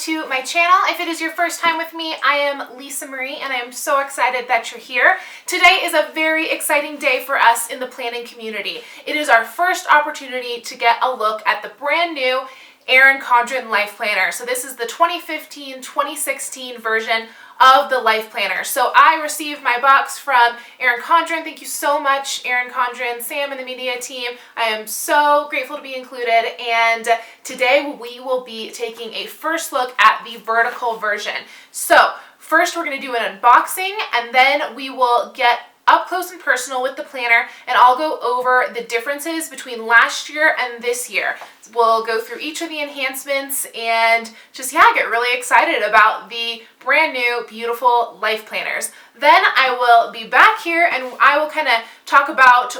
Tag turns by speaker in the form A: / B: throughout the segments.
A: to my channel. If it is your first time with me, I am Lisamarie and I am so excited that you're here. Today is a very exciting day for us in the planning community. It is our first opportunity to get a look at the brand new Erin Condren Life Planner. So this is the 2015-2016 version of the Life Planner. So I received my box from Erin Condren. Thank you so much, Erin Condren, Sam, and the media team. I am so grateful to be included. And today we will be taking a first look at the vertical version. So first we're going to do an unboxing, and then we will get up close and personal with the planner, and I'll go over the differences between last year and this year. We'll go through each of the enhancements and just, get really excited about the brand new, beautiful Life Planners. Then I will be back here and I will kind of talk about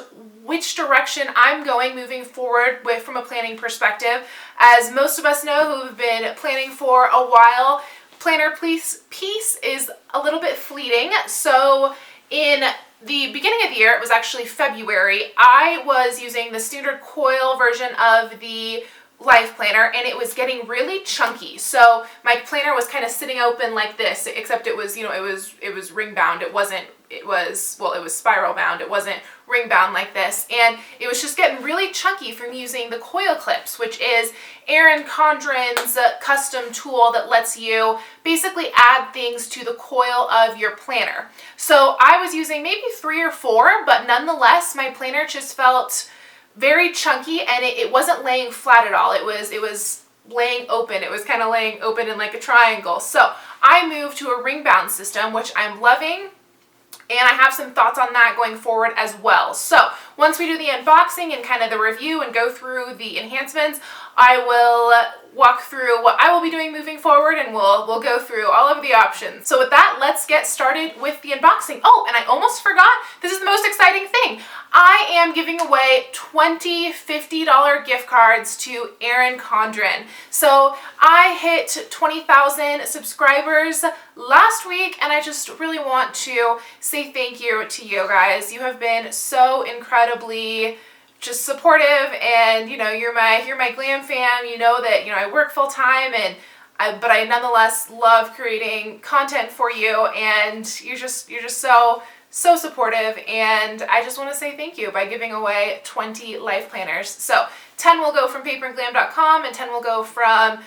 A: which direction I'm going moving forward with from a planning perspective. As most of us know who have been planning for a while, planner piece is a little bit fleeting. So in the beginning of the year, it was actually February, I was using the standard coil version of the Life Planner, and it was getting really chunky. So my planner was kind of sitting open like this, except it was, it was ring bound. It was spiral bound. It wasn't ring bound like this. And it was just getting really chunky from using the coil clips, which is Erin Condren's custom tool that lets you basically add things to the coil of your planner. So I was using maybe 3 or 4, but nonetheless, my planner just felt very chunky, and it wasn't laying flat at all. It was laying open. It was kind of laying open in like a triangle. So I moved to a ring bound system, which I'm loving, and I have some thoughts on that going forward as well. So once we do the unboxing and kind of the review and go through the enhancements, I will walk through what I will be doing moving forward, and we'll go through all of the options. So with that, let's get started with the unboxing. Oh, and I almost forgot, this is the most exciting thing. I am giving away 20 $50 gift cards to Erin Condren. So I hit 20,000 subscribers last week, and I just really want to say thank you to you guys. You have been so incredibly just supportive, and you're my Glam fam. You know that I work full time, but I nonetheless love creating content for you, and you're just so supportive, and I just want to say thank you by giving away 20 Life Planners. So 10 will go from paperandglam.com and 10 will go from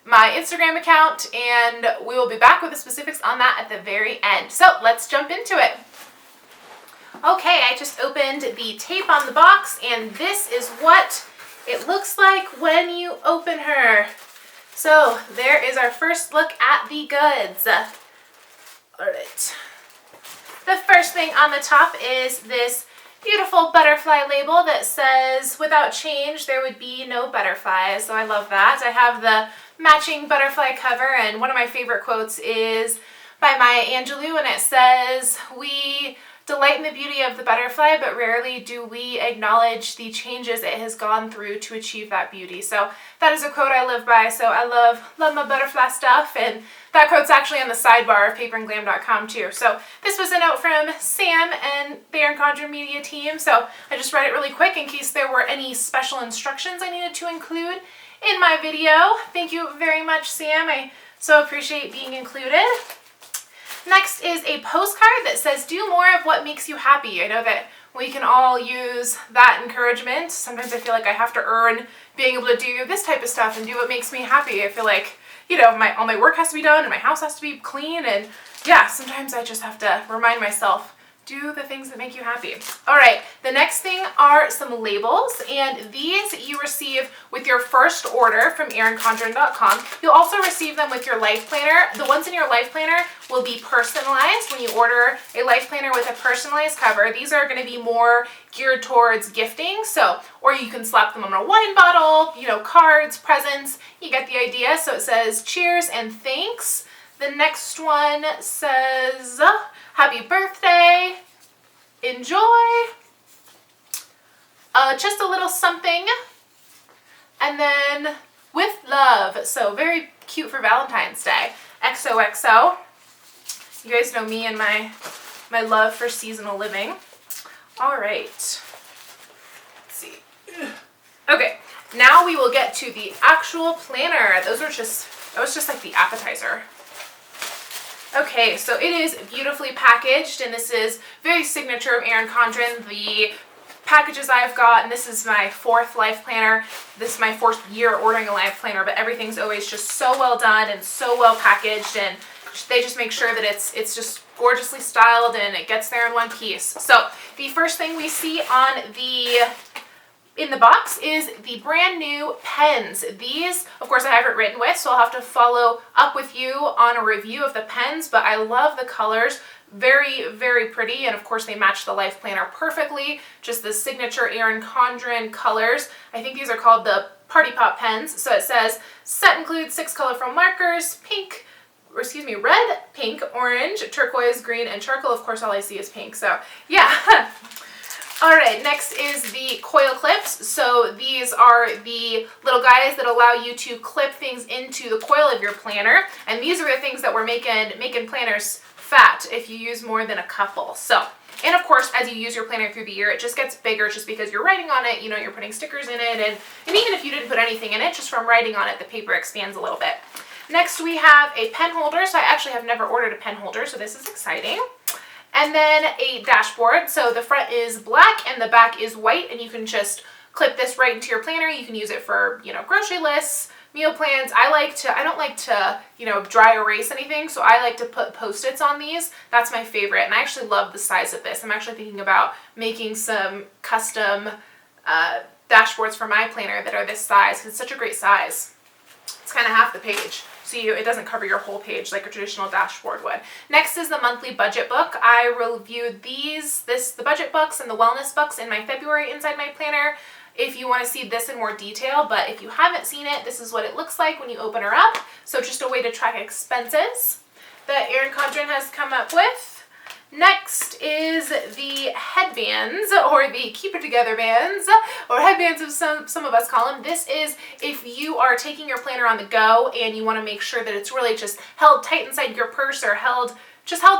A: my Instagram account, and we will be back with the specifics on that at the very end. So let's jump into it. Okay, I just opened the tape on the box, and this is what it looks like when you open her. So there is our first look at the goods. All right. The first thing on the top is this beautiful butterfly label that says, "Without change, there would be no butterflies." So I love that. I have the matching butterfly cover, and one of my favorite quotes is by Maya Angelou, and it says, "We delight in the beauty of the butterfly, but rarely do we acknowledge the changes it has gone through to achieve that beauty." So that is a quote I live by. So I love my butterfly stuff, and that quote's actually on the sidebar of paperandglam.com too. So this was a note from Sam and the Erin Condren media team. So I just read it really quick in case there were any special instructions I needed to include in my video. Thank you very much, Sam. I so appreciate being included. Next is a postcard that says, "Do more of what makes you happy." I know that we can all use that encouragement. Sometimes I feel like I have to earn being able to do this type of stuff and do what makes me happy. I feel like, all my work has to be done and my house has to be clean, and sometimes I just have to remind myself, do the things that make you happy. All right, the next thing are some labels, and these you receive with your first order from erincondren.com. You'll also receive them with your Life Planner. The ones in your Life Planner will be personalized when you order a Life Planner with a personalized cover. These are going to be more geared towards gifting, or you can slap them on a wine bottle, cards, presents. You get the idea. So it says, "Cheers and thanks." The next one says, "Happy birthday, enjoy, just a little something, and then with love." So very cute for Valentine's Day. XOXO. You guys know me and my love for seasonal living. All right. Let's see. Okay, now we will get to the actual planner. Those are just That was just like the appetizer. Okay, so it is beautifully packaged, and this is very signature of Erin Condren, the packages I've got, and this is my 4th life planner. This is my 4th year ordering a life planner, but everything's always just so well done and so well packaged, and they just make sure that it's just gorgeously styled and it gets there in one piece. So the first thing we see in the box is the brand new pens. These, of course, I haven't written with, so I'll have to follow up with you on a review of the pens, but I love the colors. Very, very pretty, and of course they match the life planner perfectly. Just the signature Erin Condren colors. I think these are called the Party Pop pens. So it says, set includes 6 colorful markers, red, pink, orange, turquoise, green, and charcoal. Of course, all I see is pink, so yeah. All right, next is the coil clips. So these are the little guys that allow you to clip things into the coil of your planner. And these are the things that we're making planners fat if you use more than a couple. So, and of course, as you use your planner through the year, it just gets bigger just because you're writing on it, you're putting stickers in it, and even if you didn't put anything in it, just from writing on it, the paper expands a little bit. Next, we have a pen holder. So I actually have never ordered a pen holder, so this is exciting. And then a dashboard. So the front is black and the back is white, and you can just clip this right into your planner. You can use it for, grocery lists, meal plans. I don't like to, dry erase anything, so I like to put Post-its on these. That's my favorite, and I actually love the size of this. I'm actually thinking about making some custom dashboards for my planner that are this size, because it's such a great size. It's kind of half the page. So it doesn't cover your whole page like a traditional dashboard would. Next is the monthly budget book. I reviewed the budget books and the wellness books in my February Inside My Planner if you want to see this in more detail, but if you haven't seen it, this is what it looks like when you open her up. So just a way to track expenses that Erin Condren has come up with. Next is the headbands, or the keep it together bands, or headbands as some of us call them. This is if you are taking your planner on the go and you want to make sure that it's really just held tight inside your purse, or held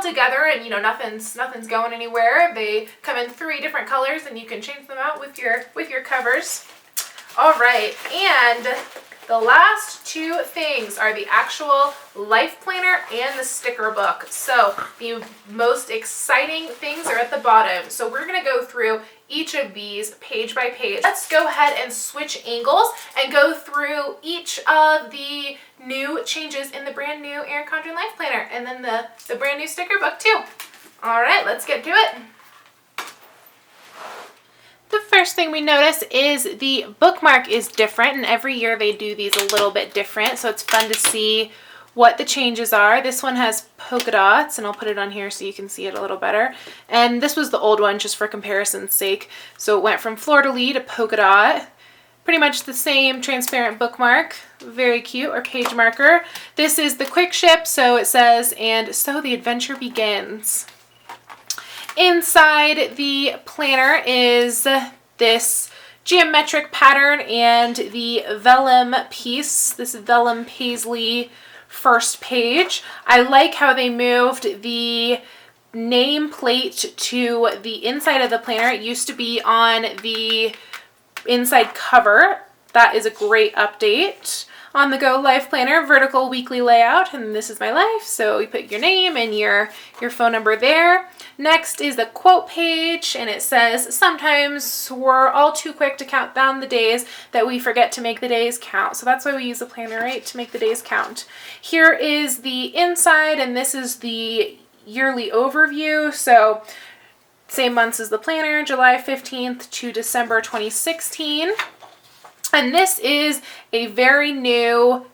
A: together, and nothing's going anywhere. They come in 3 different colors, and you can change them out with your covers. All right, and the last 2 things are the actual life planner and the sticker book. So the most exciting things are at the bottom. So we're going to go through each of these page by page. Let's go ahead and switch angles and go through each of the new changes in the brand new Erin Condren Life Planner, and then the brand new sticker book too. All right, let's get to it. The first thing we notice is the bookmark is different, and every year they do these a little bit different, so it's fun to see what the changes are. This one has polka dots, and I'll put it on here so you can see it a little better. And this was the old one just for comparison's sake. So it went from fleur-de-lis to polka dot. Pretty much the same transparent bookmark. Very cute, or page marker. This is the quick ship, so it says, and so the adventure begins. Inside the planner is this geometric pattern and the vellum piece, this vellum paisley first page. I like how they moved the nameplate to the inside of the planner. It used to be on the inside cover. That is a great update. On the Go Life Planner, vertical weekly layout, and this is my life, so you put your name and your phone number there. Next is the quote page, and it says, sometimes we're all too quick to count down the days that we forget to make the days count. So that's why we use the planner, right? To make the days count. Here is the inside, and this is the yearly overview. So same months as the planner, July 15th to December 2016. And this is a very new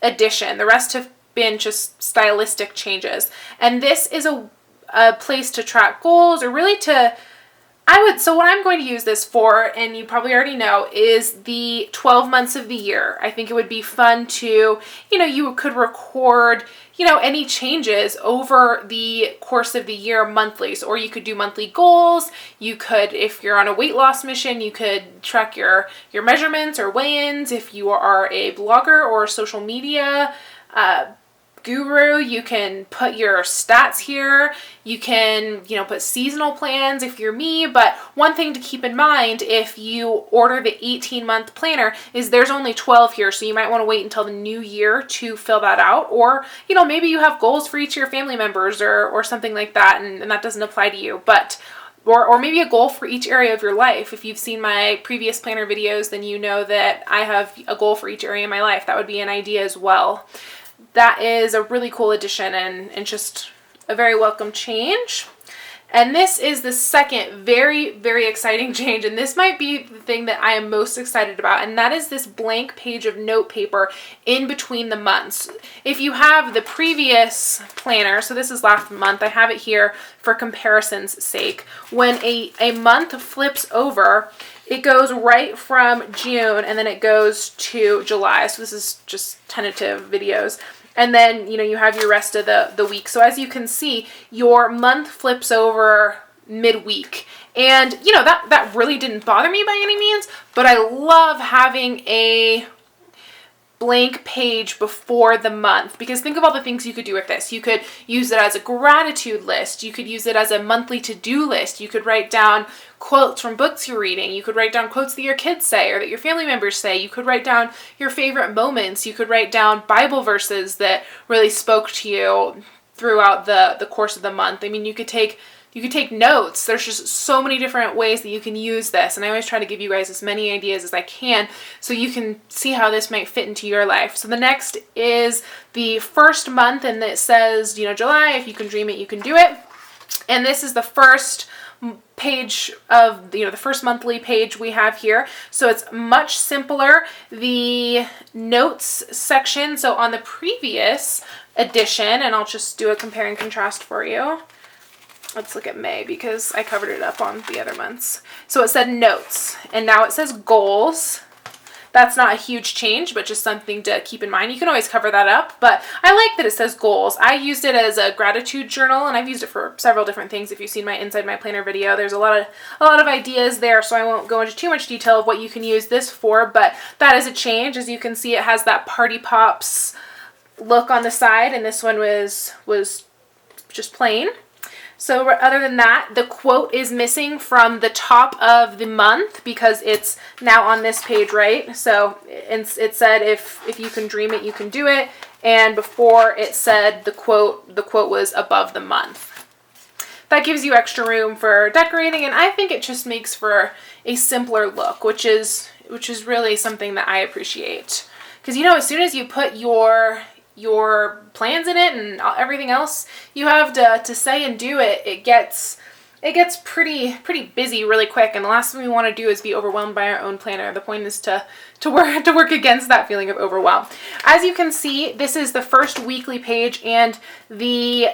A: addition. The rest have been just stylistic changes. And this is a place to track goals, or really so what I'm going to use this for, and you probably already know, is the 12 months of the year. I think it would be fun to, you could record, any changes over the course of the year monthly. So, or you could do monthly goals. You could, if you're on a weight loss mission, you could track your measurements or weigh-ins. If you are a blogger or a social media guru. You can put your stats here. You can, put seasonal plans if you're me. But one thing to keep in mind if you order the 18-month planner is there's only 12 here. So you might want to wait until the new year to fill that out. Or, maybe you have goals for each of your family members or something like that, and that doesn't apply to you. But or maybe a goal for each area of your life. If you've seen my previous planner videos, then you know that I have a goal for each area of my life. That would be an idea as well. That is a really cool addition and just a very welcome change. And this is the second very, very exciting change. And this might be the thing that I am most excited about. And that is this blank page of note paper in between the months. If you have the previous planner, so this is last month, I have it here for comparison's sake. When a month flips over, it goes right from June and then it goes to July. So this is just tentative videos. And then, you have your rest of the week. So as you can see, your month flips over midweek. And, that really didn't bother me by any means, but I love having a blank page before the month, because think of all the things you could do with this. You could use it as a gratitude list. You could use it as a monthly to-do list. You could write down quotes from books you're reading. You could write down quotes that your kids say or that your family members say. You could write down your favorite moments. You could write down Bible verses that really spoke to you throughout the course of the month. I mean, you could take notes. There's just so many different ways that you can use this. And I always try to give you guys as many ideas as I can so you can see how this might fit into your life. So the next is the first month, and it says, July, if you can dream it, you can do it. And this is the first page of, the first monthly page we have here. So it's much simpler. The notes section, so on the previous edition, and I'll just do a compare and contrast for you. Let's look at May because I covered it up on the other months. So it said notes, and now it says goals. That's not a huge change, but just something to keep in mind. You can always cover that up, but I like that it says goals. I used it as a gratitude journal, and I've used it for several different things. If you've seen my Inside My Planner video, there's a lot of ideas there, so I won't go into too much detail of what you can use this for, but that is a change. As you can see, it has that Party Pops look on the side, and this one was just plain. So other than that, the quote is missing from the top of the month because it's now on this page, right? So it said, if you can dream it, you can do it. And before it said the quote was above the month. That gives you extra room for decorating, and I think it just makes for a simpler look, which is really something that I appreciate. Because, as soon as you put your plans in it and everything else you have to say and do, it gets pretty busy really quick, and the last thing we want to do is be overwhelmed by our own planner. The point is to work against that feeling of overwhelm. As you can see, this is the first weekly page, and the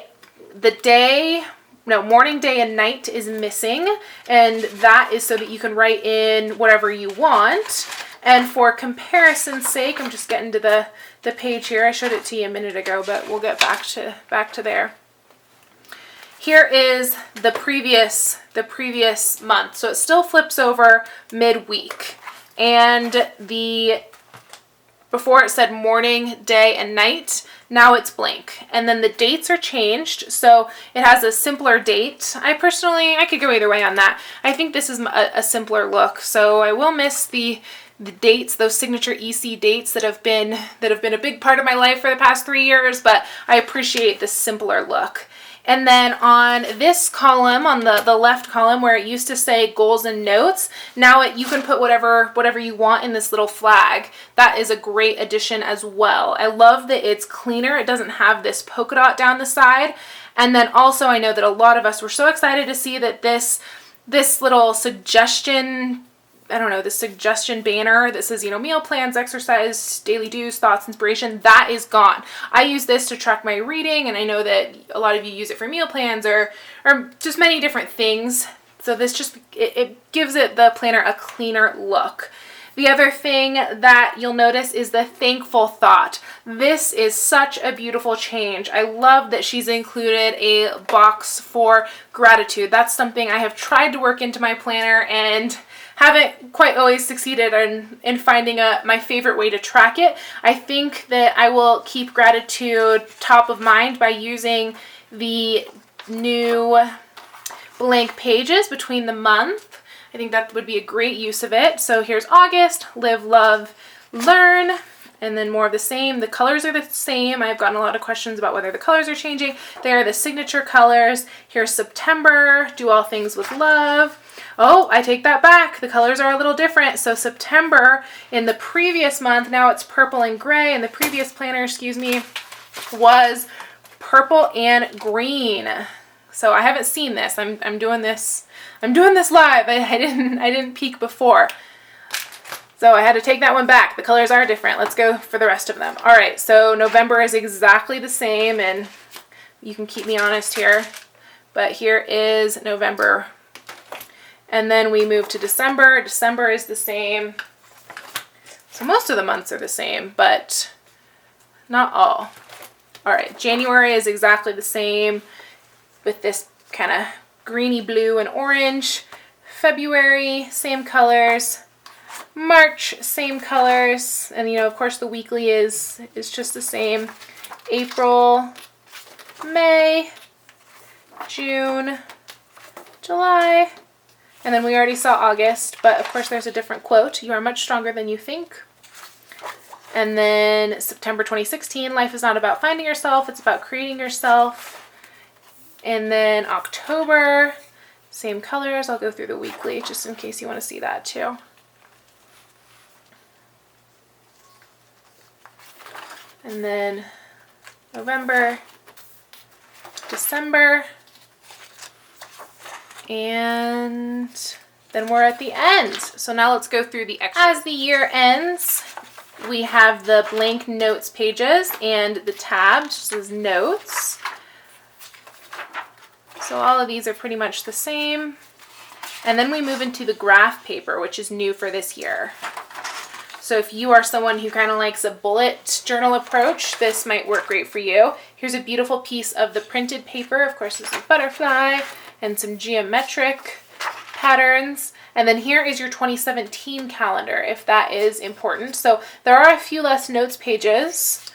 A: morning, day, and night is missing, and that is so that you can write in whatever you want. And for comparison's sake, I'm just getting to the page here. I showed it to you a minute ago, but we'll get back to there. Here is the previous month. So it still flips over midweek. And before it said morning, day, and night. Now it's blank. And then the dates are changed. So it has a simpler date. I could go either way on that. I think this is a simpler look. So I will miss the dates, those signature EC dates that have been a big part of my life for the past 3 years, but I appreciate the simpler look. And then on this column, on the left column where it used to say goals and notes, now you can put whatever you want in this little flag. That is a great addition as well. I love that it's cleaner. It doesn't have this polka dot down the side. And then also I know that a lot of us were so excited to see that this little suggestion banner that says, meal plans, exercise, daily do's, thoughts, inspiration, that is gone. I use this to track my reading, and I know that a lot of you use it for meal plans or just many different things. So this it gives the planner a cleaner look. The other thing that you'll notice is the thankful thought. This is such a beautiful change. I love that she's included a box for gratitude. That's something I have tried to work into my planner, and haven't quite always succeeded in finding my favorite way to track it. I think that I will keep gratitude top of mind by using the new blank pages between the month. I think that would be a great use of it. So here's August, live, love, learn, and then more of the same. The colors are the same. I've gotten a lot of questions about whether the colors are changing. They are the signature colors. Here's September, do all things with love. Oh, I take that back. The colors are a little different. So September in the previous month, now it's purple and gray. In the previous planner, was purple and green. So I haven't seen this. I'm doing this live. I didn't peek before. So I had to take that one back. The colors are different. Let's go for the rest of them. All right, so November is exactly the same, and you can keep me honest here, but here is November. And then we move to December. December is the same. So most of the months are the same, but not all. All right, January is exactly the same with this kind of greeny blue and orange. February, same colors. March, same colors, and of course the weekly is just the same. April, May, June, July, and then we already saw August, but of course there's a different quote. You are much stronger than you think. And then September 2016, life is not about finding yourself, it's about creating yourself. And then October, same colors. I'll go through the weekly just in case you want to see that too. And then November, December, and then we're at the end. So now let's go through the extras. As the year ends, we have the blank notes pages and the tabs, just as notes. So all of these are pretty much the same. And then we move into the graph paper, which is new for this year. So if you are someone who kind of likes a bullet journal approach, this might work great for you. Here's a beautiful piece of the printed paper. Of course, there's a butterfly and some geometric patterns. And then here is your 2017 calendar, if that is important. So there are a few less notes pages,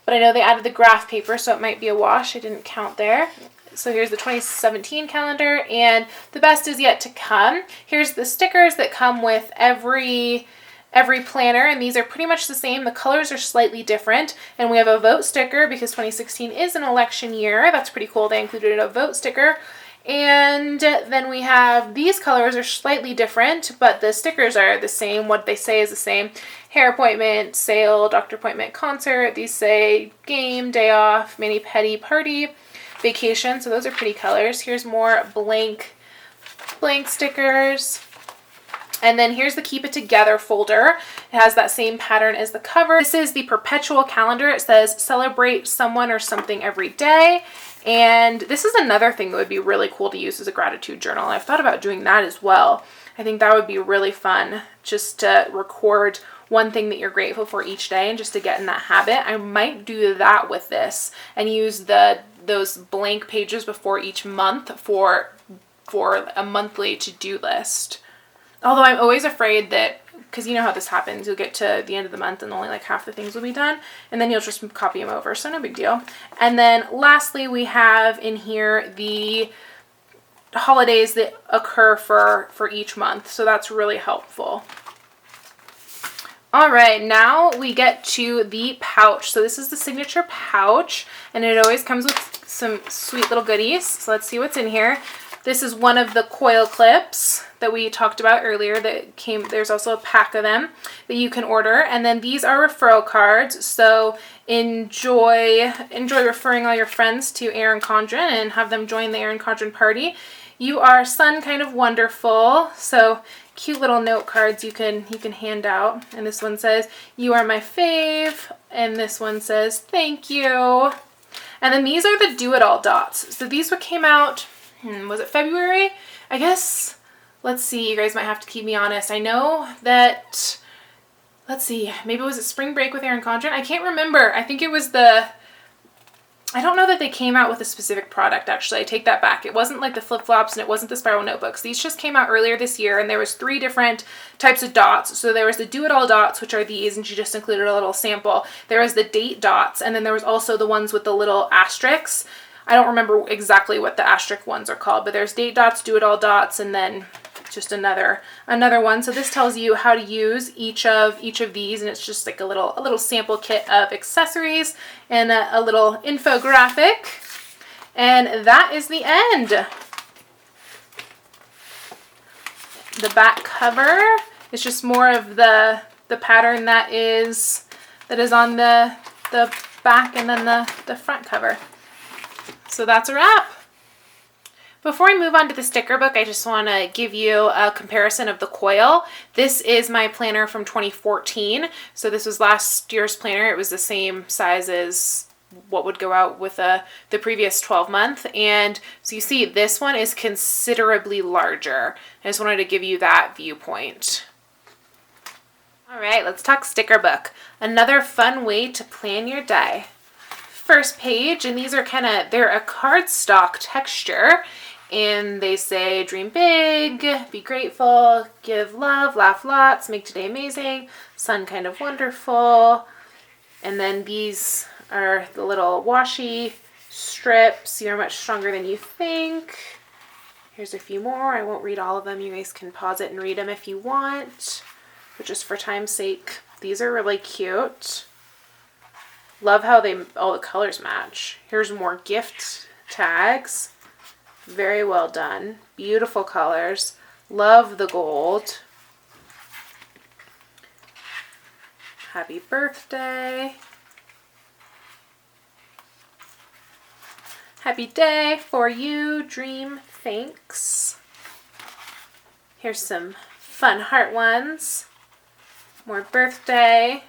A: but I know they added the graph paper, so it might be a wash. I didn't count there. So here's the 2017 calendar, and the best is yet to come. Here's the stickers that come with every planner, and these are pretty much the same. The colors are slightly different, and we have a vote sticker because 2016 is an election year. That's pretty cool. They included a vote sticker. And then we have these colors are slightly different, but the stickers are the same. What they say is the same. Hair appointment, sale, doctor appointment, concert. These say game, day off, mani-pedi, party, vacation. So those are pretty colors. Here's more blank stickers. And then here's the Keep It Together folder. It has that same pattern as the cover. This is the perpetual calendar. It says celebrate someone or something every day. And this is another thing that would be really cool to use as a gratitude journal. I've thought about doing that as well. I think that would be really fun, just to record one thing that you're grateful for each day and just to get in that habit. I might do that with this and use those blank pages before each month for a monthly to-do list. Although I'm always afraid that, because you know how this happens, you'll get to the end of the month and only like half the things will be done, and then you'll just copy them over, so no big deal. And then lastly, we have in here the holidays that occur for each month, so that's really helpful. All right, now we get to the pouch. So this is the signature pouch, and it always comes with some sweet little goodies. So let's see what's in here. This is one of the coil clips that we talked about earlier that came. There's also a pack of them that you can order. And then these are referral cards. So enjoy referring all your friends to Erin Condren and have them join the Erin Condren party. You are Sun Kind of Wonderful. So cute little note cards you can hand out. And this one says, you are my fave. And this one says, thank you. And then these are the Do It All dots. So these came out, was it February? I guess, let's see, you guys might have to keep me honest. I know that, let's see, maybe was it spring break with Erin Condren? I can't remember. I think it was the I don't know that they came out with a specific product, actually. I take that back. It wasn't like the flip-flops and it wasn't the spiral notebooks. These just came out earlier this year, and there was 3 different types of dots. So there was the do-it-all dots, which are these, and she just included a little sample. There was the date dots, and then there was also the ones with the little asterisks. I don't remember exactly what the asterisk ones are called, but there's date dots, do-it-all dots, and then just another one. So this tells you how to use each of these, and it's just like a little sample kit of accessories and a little infographic. And that is the end. The back cover is just more of the pattern that is on the back, and then the front cover. So that's a wrap. Before I move on to the sticker book, I just want to give you a comparison of the coil. This is my planner from 2014. So this was last year's planner. It was the same size as what would go out with the previous 12-month. And so you see this one is considerably larger. I just wanted to give you that viewpoint. All right, let's talk sticker book. Another fun way to plan your day. First page, and these are they're a cardstock texture, and they say dream big, be grateful, give love, laugh lots, make today amazing, sun kind of wonderful. And then these are the little washi strips. You're much stronger than you think. Here's a few more. I won't read all of them. You guys can pause it and read them if you want, but just for time's sake, these are really cute. Love how all the colors match. Here's more gift tags. Very well done. Beautiful colors. Love the gold. Happy birthday. Happy day for you, dream, thanks. Here's some fun heart ones. More birthday.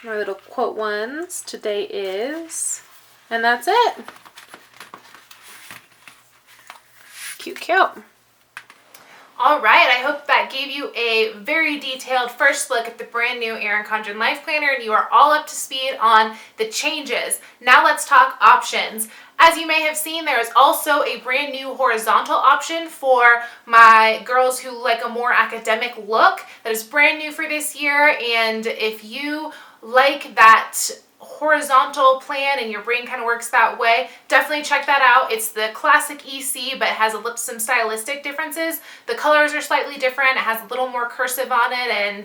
A: More little quote ones. Today is. And that's it. Cute, cute. All right, I hope that gave you a very detailed first look at the brand new Erin Condren Life Planner, and you are all up to speed on the changes. Now let's talk options. As you may have seen, there is also a brand new horizontal option for my girls who like a more academic look. That is brand new for this year, and if you like that horizontal plan and your brain kind of works that way, definitely check that out. It's the classic EC, but it has some stylistic differences. The colors are slightly different. It has a little more cursive on it, and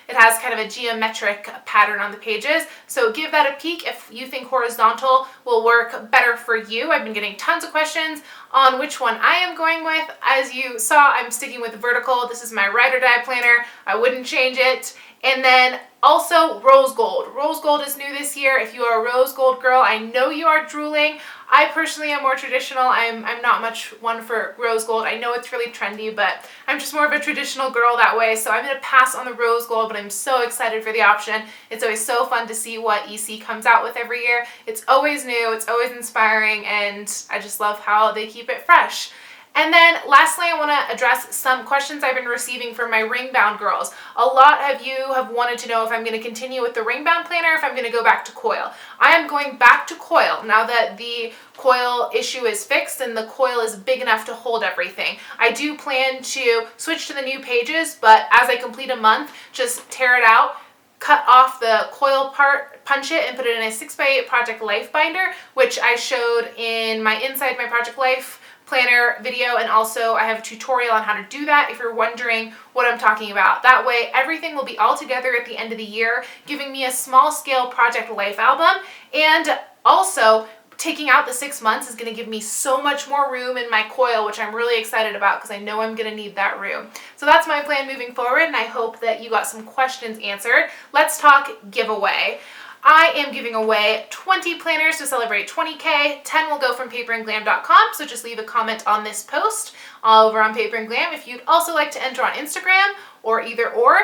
A: it has kind of a geometric pattern on the pages. So give that a peek if you think horizontal will work better for you. I've been getting tons of questions on which one I am going with. As you saw, I'm sticking with vertical. This is my ride or die planner. I wouldn't change it. And then also rose gold. Rose gold is new this year. If you are a rose gold girl, I know you are drooling. I personally am more traditional. I'm not much one for rose gold. I know it's really trendy, but I'm just more of a traditional girl that way. So I'm going to pass on the rose gold, but I'm so excited for the option. It's always so fun to see what EC comes out with every year. It's always new. It's always inspiring, and I just love how they keep it fresh. And then lastly, I want to address some questions I've been receiving from my ring-bound girls. A lot of you have wanted to know if I'm going to continue with the ring-bound planner, if I'm going to go back to coil. I am going back to coil now that the coil issue is fixed and the coil is big enough to hold everything. I do plan to switch to the new pages, but as I complete a month, just tear it out, cut off the coil part, punch it, and put it in a 6x8 Project Life binder, which I showed in my Inside My Project Life planner video, and also I have a tutorial on how to do that if you're wondering what I'm talking about. That way everything will be all together at the end of the year, giving me a small scale Project Life album, and also taking out the 6 months is going to give me so much more room in my coil, which I'm really excited about because I know I'm going to need that room. So that's my plan moving forward, and I hope that you got some questions answered. Let's talk giveaway. I am giving away 20 planners to celebrate 20K. 10 will go from paperandglam.com, so just leave a comment on this post over on Paper and Glam. If you'd also like to enter on Instagram, or either or,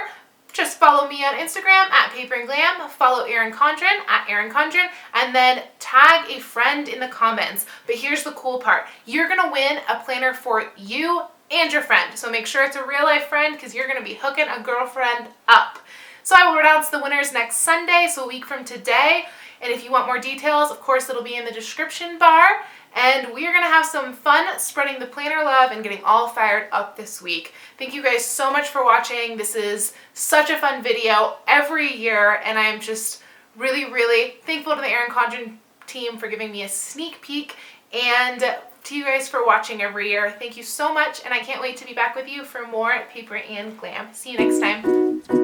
A: just follow me on Instagram at Paper and Glam, follow Erin Condren at Erin Condren, and then tag a friend in the comments. But here's the cool part. You're gonna win a planner for you and your friend. So make sure it's a real life friend, because you're gonna be hooking a girlfriend up. So I will announce the winners next Sunday, so a week from today. And if you want more details, of course, it'll be in the description bar. And we are going to have some fun spreading the planner love and getting all fired up this week. Thank you guys so much for watching. This is such a fun video every year, and I am just really, really thankful to the Erin Condren team for giving me a sneak peek, and to you guys for watching every year. Thank you so much, and I can't wait to be back with you for more Paper and Glam. See you next time.